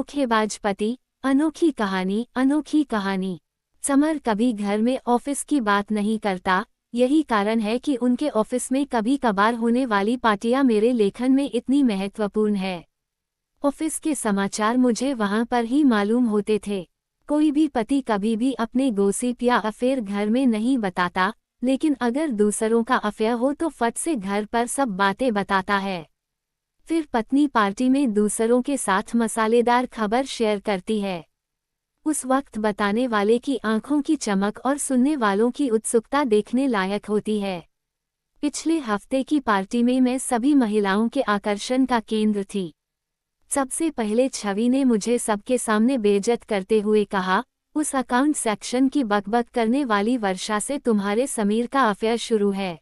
धोखेबाज पति, अनोखी कहानी, अनोखी कहानी। समर कभी घर में ऑफिस की बात नहीं करता, यही कारण है कि उनके ऑफिस में कभी कभार होने वाली पार्टियां मेरे लेखन में इतनी महत्वपूर्ण है। ऑफिस के समाचार मुझे वहां पर ही मालूम होते थे। कोई भी पति कभी भी अपने गॉसिप या अफेयर घर में नहीं बताता, लेकिन अगर दूसरों का अफेयर हो तो फट से घर पर सब बातें बताता है। फिर पत्नी पार्टी में दूसरों के साथ मसालेदार खबर शेयर करती है। उस वक्त बताने वाले की आंखों की चमक और सुनने वालों की उत्सुकता देखने लायक होती है। पिछले हफ्ते की पार्टी में मैं सभी महिलाओं के आकर्षण का केंद्र थी। सबसे पहले छवि ने मुझे सबके सामने बेइज्जत करते हुए कहा, उस अकाउंट सेक्शन की बकबक करने वाली वर्षा से तुम्हारे समीर का अफेयर शुरू है।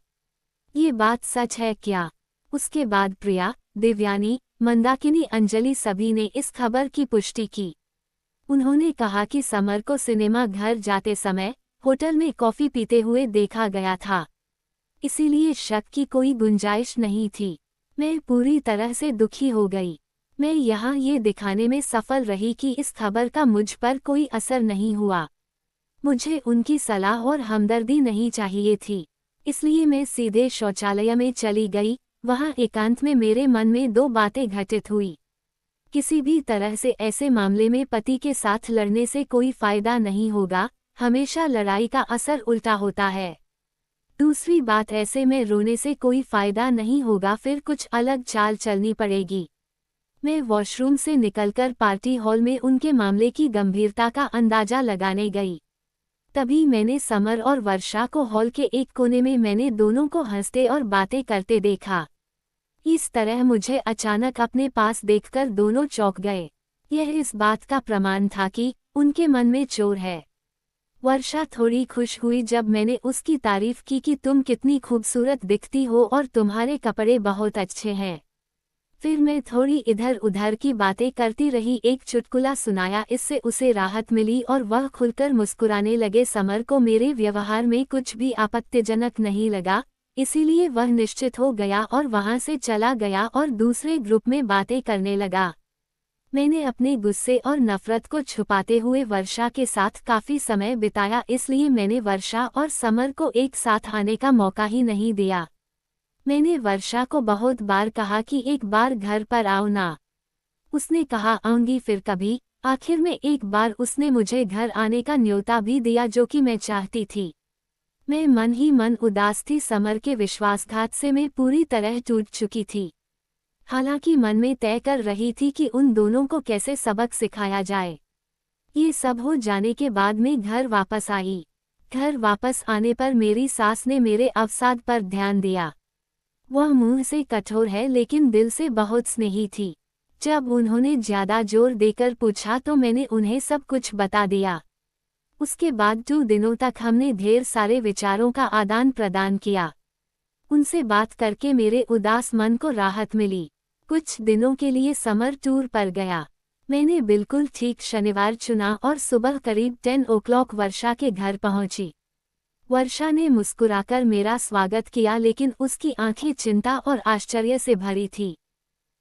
ये बात सच है क्या? उसके बाद प्रिया, देवयानी, मंदाकिनी, अंजलि सभी ने इस खबर की पुष्टि की। उन्होंने कहा कि समर को सिनेमा घर जाते समय होटल में कॉफी पीते हुए देखा गया था, इसीलिए शक की कोई गुंजाइश नहीं थी। मैं पूरी तरह से दुखी हो गई। मैं यहाँ ये दिखाने में सफल रही कि इस खबर का मुझ पर कोई असर नहीं हुआ। मुझे उनकी सलाह और हमदर्दी नहीं चाहिए थी, इसलिए मैं सीधे शौचालय में चली गई। वहाँ एकांत में मेरे मन में दो बातें घटित हुई। किसी भी तरह से ऐसे मामले में पति के साथ लड़ने से कोई फायदा नहीं होगा, हमेशा लड़ाई का असर उल्टा होता है। दूसरी बात, ऐसे में रोने से कोई फायदा नहीं होगा, फिर कुछ अलग चाल चलनी पड़ेगी। मैं वॉशरूम से निकलकर पार्टी हॉल में उनके मामले की गंभीरता का अंदाजा लगाने गई। तभी मैंने समर और वर्षा को हॉल के एक कोने में मैंने दोनों को हंसते और बातें करते देखा। इस तरह मुझे अचानक अपने पास देखकर दोनों चौंक गए। यह इस बात का प्रमाण था कि उनके मन में चोर है। वर्षा थोड़ी खुश हुई जब मैंने उसकी तारीफ की कि तुम कितनी खूबसूरत दिखती हो और तुम्हारे कपड़े बहुत अच्छे हैं। फिर मैं थोड़ी इधर उधर की बातें करती रही, एक चुटकुला सुनाया, इससे उसे राहत मिली और वह खुलकर मुस्कुराने लगे। समर को मेरे व्यवहार में कुछ भी आपत्तिजनक नहीं लगा, इसीलिए वह निश्चित हो गया और वहां से चला गया और दूसरे ग्रुप में बातें करने लगा। मैंने अपने गुस्से और नफरत को छुपाते हुए वर्षा के साथ काफी समय बिताया, इसलिए मैंने वर्षा और समर को एक साथ आने का मौका ही नहीं दिया। मैंने वर्षा को बहुत बार कहा कि एक बार घर पर आओ ना। उसने कहा आऊंगी फिर कभी। आखिर में एक बार उसने मुझे घर आने का न्योता भी दिया, जो कि मैं चाहती थी। मैं मन ही मन उदास थी। समर के विश्वासघात से मैं पूरी तरह टूट चुकी थी। हालांकि मन में तय कर रही थी कि उन दोनों को कैसे सबक सिखाया जाए। ये सब हो जाने के बाद मैं घर वापस आई। घर वापस आने पर मेरी सास ने मेरे अवसाद पर ध्यान दिया। वह मुंह से कठोर है लेकिन दिल से बहुत स्नेही थी। जब उन्होंने ज्यादा जोर देकर पूछा तो मैंने उन्हें सब कुछ बता दिया। उसके बाद 2 दिनों तक हमने ढेर सारे विचारों का आदान प्रदान किया। उनसे बात करके मेरे उदास मन को राहत मिली। कुछ दिनों के लिए समर टूर पर गया। मैंने बिल्कुल ठीक शनिवार चुना और सुबह करीब 10 o'clock वर्षा के घर पहुंची। वर्षा ने मुस्कुराकर मेरा स्वागत किया, लेकिन उसकी आंखें चिंता और आश्चर्य से भरी थी।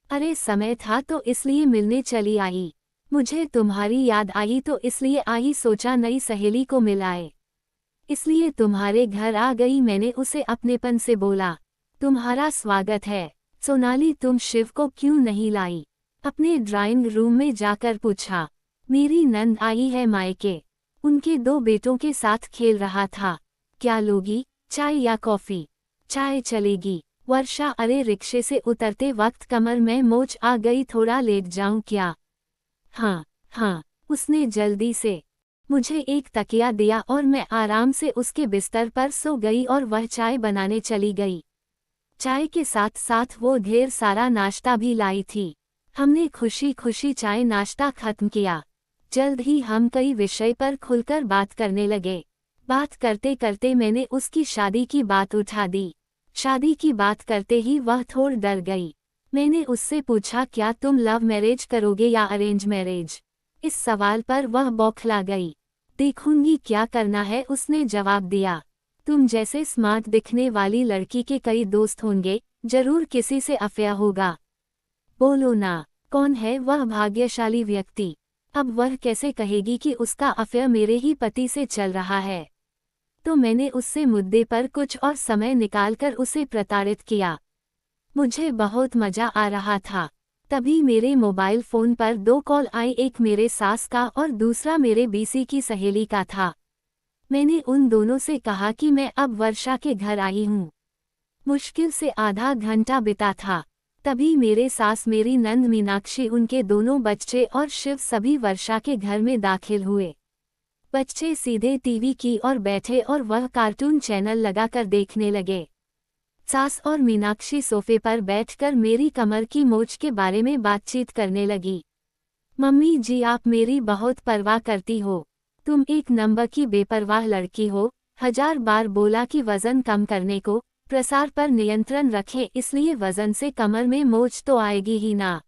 अरे समय था तो इसलिए मिलने चली आई। मुझे तुम्हारी याद आई तो इसलिए आई, सोचा नई सहेली को मिलाए, इसलिए तुम्हारे घर आ गई। मैंने उसे अपनेपन से बोला, तुम्हारा स्वागत है। सोनाली, तुम शिव को क्यों नहीं लाई? अपने ड्राइंग रूम में जाकर पूछा। मेरी नंद आई है मायके, उनके 2 बेटों के साथ खेल रहा था। क्या लोगी, चाय या कॉफी? चाय चलेगी। वर्षा, अरे रिक्शे से उतरते वक्त कमर में मोच आ गई, थोड़ा लेट जाऊं क्या? हाँ, उसने जल्दी से मुझे एक तकिया दिया और मैं आराम से उसके बिस्तर पर सो गई और वह चाय बनाने चली गई। चाय के साथ साथ वो ढेर सारा नाश्ता भी लाई थी। हमने खुशी खुशी चाय नाश्ता खत्म किया। जल्द ही हम कई विषय पर खुलकर बात करने लगे। बात करते करते मैंने उसकी शादी की बात उठा दी। शादी की बात करते ही वह थोड़ा डर गई। मैंने उससे पूछा, क्या तुम लव मैरिज करोगे या अरेंज मैरिज? इस सवाल पर वह बौखला गई। देखूंगी क्या करना है, उसने जवाब दिया। तुम जैसे स्मार्ट दिखने वाली लड़की के कई दोस्त होंगे, जरूर किसी से अफेयर होगा। बोलो ना। कौन है वह भाग्यशाली व्यक्ति? अब वह कैसे कहेगी कि उसका अफेयर मेरे ही पति से चल रहा है? तो मैंने उससे मुद्दे पर कुछ और समय निकालकर उसे प्रताड़ित किया। मुझे बहुत मजा आ रहा था। तभी मेरे मोबाइल फ़ोन पर 2 कॉल आई, एक मेरे सास का और दूसरा मेरे बीसी की सहेली का था। मैंने उन दोनों से कहा कि मैं अब वर्षा के घर आई हूँ। मुश्किल से आधा घंटा बिता था। तभी मेरे सास, मेरी नंद मीनाक्षी, उनके दोनों बच्चे और शिव सभी वर्षा के घर में दाखिल हुए। बच्चे सीधे टीवी की ओर बैठे और वह कार्टून चैनल लगाकर देखने लगे। सास और मीनाक्षी सोफे पर बैठकर मेरी कमर की मोच के बारे में बातचीत करने लगी। मम्मी जी, आप मेरी बहुत परवाह करती हो। तुम एक नंबर की बेपरवाह लड़की हो। 1000 बार बोला कि वजन कम करने को, प्रसार पर नियंत्रण रखें, इसलिए वजन से कमर में मोच तो आएगी ही ना।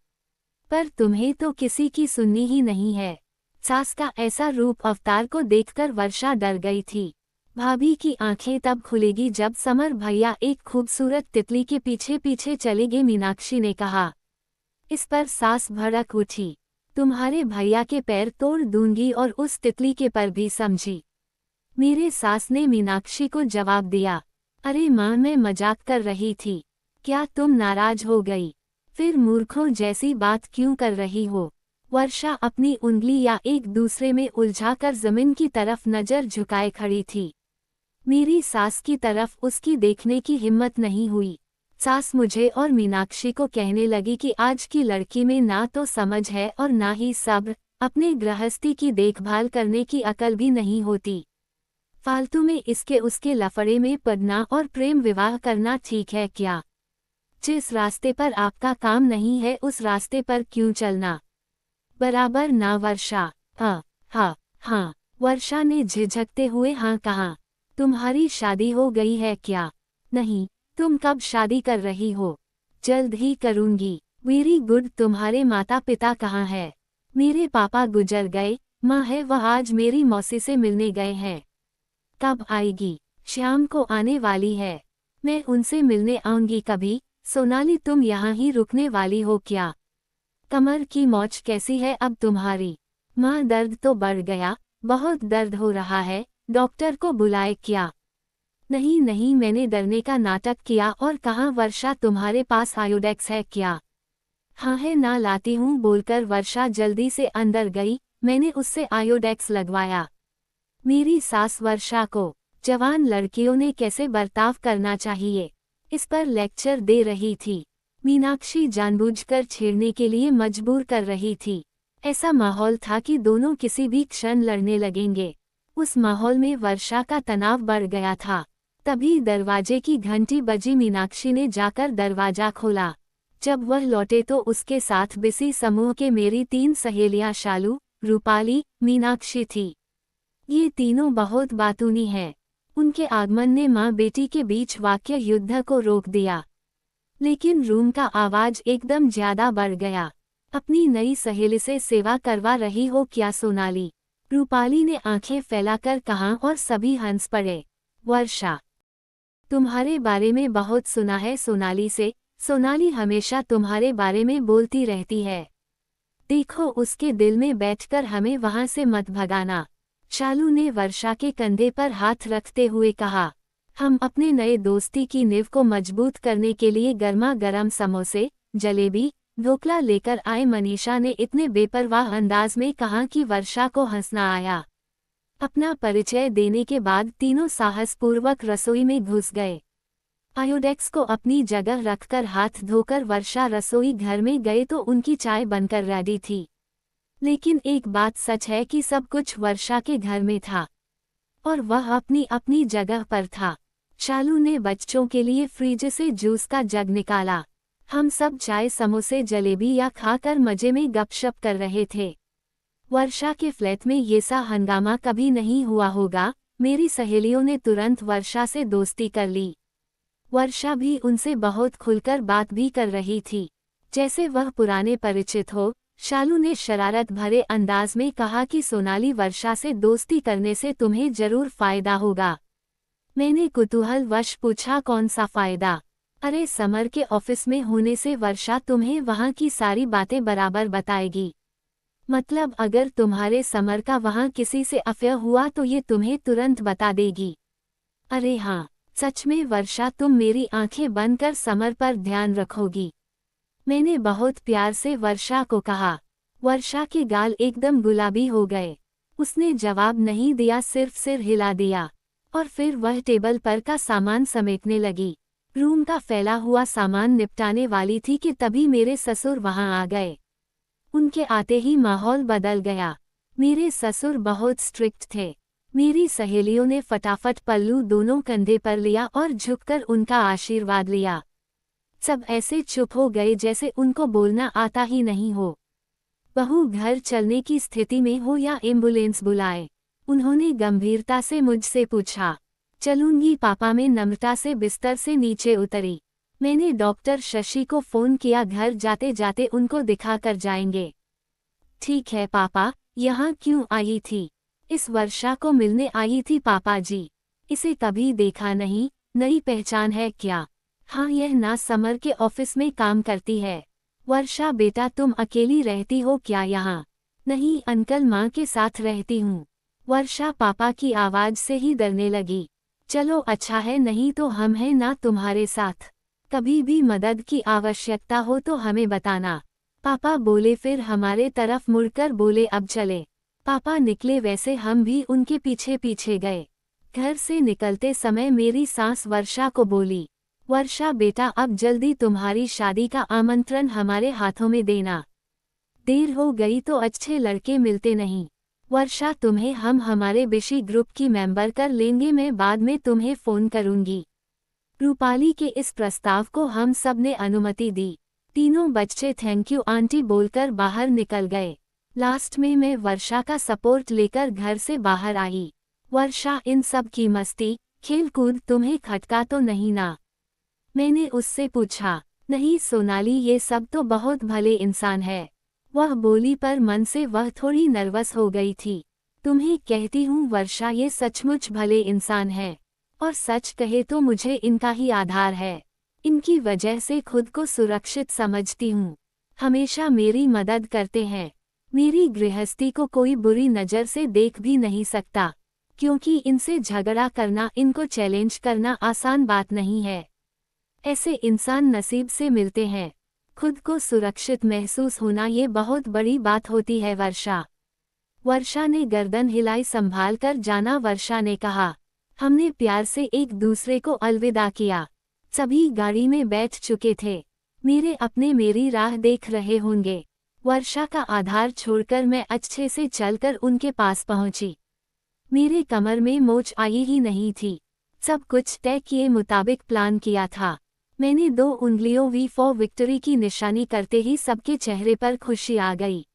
पर तुम्हें तो किसी की सुननी ही नहीं है। सास का ऐसा रूप अवतार को देखकर वर्षा डर गई थी। भाभी की आंखें तब खुलेगी जब समर भैया एक खूबसूरत तितली के पीछे पीछे चलेंगे, मीनाक्षी ने कहा। इस पर सास भड़क उठी। तुम्हारे भैया के पैर तोड़ दूंगी और उस तितली के पर भी, समझी? मेरे सास ने मीनाक्षी को जवाब दिया। अरे माँ, मैं मजाक कर रही थी। क्या तुम नाराज हो गई? फिर मूर्खों जैसी बात क्यों कर रही हो? वर्षा अपनी उंगली या एक दूसरे में उलझाकर जमीन की तरफ नजर झुकाए खड़ी थी। मेरी सास की तरफ उसकी देखने की हिम्मत नहीं हुई। सास मुझे और मीनाक्षी को कहने लगी कि आज की लड़की में ना तो समझ है और ना ही सब्र, अपने गृहस्थी की देखभाल करने की अकल भी नहीं होती। फालतू में इसके उसके लफड़े में पड़ना और प्रेम विवाह करना ठीक है क्या? जिस रास्ते पर आपका काम नहीं है उस रास्ते पर क्यों चलना? बराबर ना वर्षा? हाँ। वर्षा ने झिझकते हुए हाँ कहा। तुम्हारी शादी हो गई है क्या? नहीं। तुम कब शादी कर रही हो? जल्द ही करूंगी। Very good. तुम्हारे माता पिता कहाँ है? मेरे पापा गुजर गए, माँ है, वह आज मेरी मौसी से मिलने गए हैं। कब आएगी? शाम को आने वाली है। मैं उनसे मिलने आऊंगी कभी। सोनाली, तुम यहाँ ही रुकने वाली हो क्या? कमर की मोच कैसी है अब तुम्हारी? माँ, दर्द तो बढ़ गया, बहुत दर्द हो रहा है, डॉक्टर को बुलाए क्या? नहीं, मैंने डरने का नाटक किया और कहा वर्षा, तुम्हारे पास आयोडेक्स है क्या? हाँ है ना, लाती हूँ, बोलकर वर्षा जल्दी से अंदर गई। मैंने उससे आयोडेक्स लगवाया। मेरी सास वर्षा को जवान लड़कियों ने कैसे बर्ताव करना चाहिए, इस पर लेक्चर दे रही थी। मीनाक्षी जानबूझकर छेड़ने के लिए मजबूर कर रही थी। ऐसा माहौल था कि दोनों किसी भी क्षण लड़ने लगेंगे। उस माहौल में वर्षा का तनाव बढ़ गया था। तभी दरवाजे की घंटी बजी। मीनाक्षी ने जाकर दरवाजा खोला। जब वह लौटे तो उसके साथ बिसी समूह के मेरी 3 सहेलियां शालू, रूपाली, मीनाक्षी थी। ये तीनों बहुत बातूनी हैं। उनके आगमन ने माँ बेटी के बीच वाक्य युद्ध को रोक दिया। लेकिन रूम का आवाज एकदम ज्यादा बढ़ गया। अपनी नई सहेली से सेवा करवा रही हो क्या सोनाली? रूपाली ने आंखें फैलाकर कहा और सभी हंस पड़े। वर्षा, तुम्हारे बारे में बहुत सुना है सोनाली से। सोनाली हमेशा तुम्हारे बारे में बोलती रहती है। देखो, उसके दिल में बैठकर हमें वहां से मत भगाना। शालू ने वर्षा के कंधे पर हाथ रखते हुए कहा। हम अपने नए दोस्ती की नींव को मजबूत करने के लिए गर्मा गर्म समोसे, जलेबी, ढोकला लेकर आए। मनीषा ने इतने बेपरवाह अंदाज में कहा कि वर्षा को हंसना आया। अपना परिचय देने के बाद तीनों साहसपूर्वक रसोई में घुस गए। आयोडेक्स को अपनी जगह रखकर हाथ धोकर वर्षा रसोई घर में गए तो उनकी चाय बनकर रेडी थी। लेकिन एक बात सच है कि सब कुछ वर्षा के घर में था और वह अपनी अपनी जगह पर था। शालू ने बच्चों के लिए फ्रिज से जूस का जग निकाला। हम सब चाय, समोसे, जलेबी या खाकर मजे में गपशप कर रहे थे। वर्षा के फ्लैट में ये सा हंगामा कभी नहीं हुआ होगा। मेरी सहेलियों ने तुरंत वर्षा से दोस्ती कर ली। वर्षा भी उनसे बहुत खुलकर बात भी कर रही थी, जैसे वह पुराने परिचित हो। शालू ने शरारत भरे अंदाज में कहा कि सोनाली, वर्षा से दोस्ती करने से तुम्हें जरूर फायदा होगा। मैंने कुतूहलवश पूछा, कौन सा फायदा? अरे समर के ऑफिस में होने से वर्षा तुम्हें वहाँ की सारी बातें बराबर बताएगी। मतलब अगर तुम्हारे समर का वहाँ किसी से अफेयर हुआ तो ये तुम्हें तुरंत बता देगी। अरे हाँ, सच में वर्षा तुम मेरी आंखें बंद कर समर पर ध्यान रखोगी। मैंने बहुत प्यार से वर्षा को कहा। वर्षा के गाल एकदम गुलाबी हो गए। उसने जवाब नहीं दिया, सिर्फ सिर हिला दिया। और फिर वह टेबल पर का सामान समेटने लगी। रूम का फैला हुआ सामान निपटाने वाली थी कि तभी मेरे ससुर वहां आ गए। उनके आते ही माहौल बदल गया। मेरे ससुर बहुत स्ट्रिक्ट थे। मेरी सहेलियों ने फटाफट पल्लू दोनों कंधे पर लिया और झुककर उनका आशीर्वाद लिया। सब ऐसे चुप हो गए जैसे उनको बोलना आता ही नहीं हो। बहू घर चलने की स्थिति में हो या एम्बुलेंस बुलाए? उन्होंने गंभीरता से मुझसे पूछा। चलूंगी पापा, में नम्रता से बिस्तर से नीचे उतरी। मैंने डॉक्टर शशि को फोन किया, घर जाते जाते उनको दिखा कर जाएंगे। ठीक है पापा, यहाँ क्यों आई थी? इस वर्षा को मिलने आई थी पापा जी। इसे कभी देखा नहीं, नई पहचान है क्या? हाँ, यह ना समर के ऑफिस में काम करती है। वर्षा बेटा तुम अकेली रहती हो क्या यहाँ? नहीं अंकल, माँ के साथ रहती हूँ। वर्षा पापा की आवाज से ही डरने लगी। चलो अच्छा है, नहीं तो हम हैं ना तुम्हारे साथ। कभी भी मदद की आवश्यकता हो तो हमें बताना। पापा बोले, फिर हमारे तरफ मुड़कर बोले अब चले। पापा निकले, वैसे हम भी उनके पीछे पीछे गए। घर से निकलते समय मेरी सास वर्षा को बोली, वर्षा बेटा अब जल्दी तुम्हारी शादी का आमंत्रण हमारे हाथों में देना। देर हो गई तो अच्छे लड़के मिलते नहीं। वर्षा तुम्हें हम हमारे बिशी ग्रुप की मेंबर कर लेंगे, मैं बाद में तुम्हें फोन करूंगी। रूपाली के इस प्रस्ताव को हम सब ने अनुमति दी। तीनों बच्चे थैंक यू आंटी बोलकर बाहर निकल गए। लास्ट में मैं वर्षा का सपोर्ट लेकर घर से बाहर आई। वर्षा, इन सब की मस्ती खेल कूद तुम्हें खटका तो नहीं ना? मैंने उससे पूछा। नहीं सोनाली, ये सब तो बहुत भले इंसान है। वह बोली, पर मन से वह थोड़ी नर्वस हो गई थी। तुम्हें कहती हूँ वर्षा, ये सचमुच भले इंसान है। और सच कहे तो मुझे इनका ही आधार है। इनकी वजह से खुद को सुरक्षित समझती हूँ। हमेशा मेरी मदद करते हैं। मेरी गृहस्थी को कोई बुरी नज़र से देख भी नहीं सकता, क्योंकि इनसे झगड़ा करना, इनको चैलेंज करना आसान बात नहीं है। ऐसे इंसान नसीब से मिलते हैं। खुद को सुरक्षित महसूस होना ये बहुत बड़ी बात होती है वर्षा। वर्षा ने गर्दन हिलाई, संभाल कर जाना। वर्षा ने कहा। हमने प्यार से एक दूसरे को अलविदा किया। सभी गाड़ी में बैठ चुके थे। मेरे अपने मेरी राह देख रहे होंगे। वर्षा का आधार छोड़कर मैं अच्छे से चलकर उनके पास पहुंची। मेरे कमर में मोच आई ही नहीं थी। सब कुछ तय किए मुताबिक प्लान किया था। मैंने 2 उंगलियों वी फॉर विक्ट्री की निशानी करते ही सबके चेहरे पर खुशी आ गई।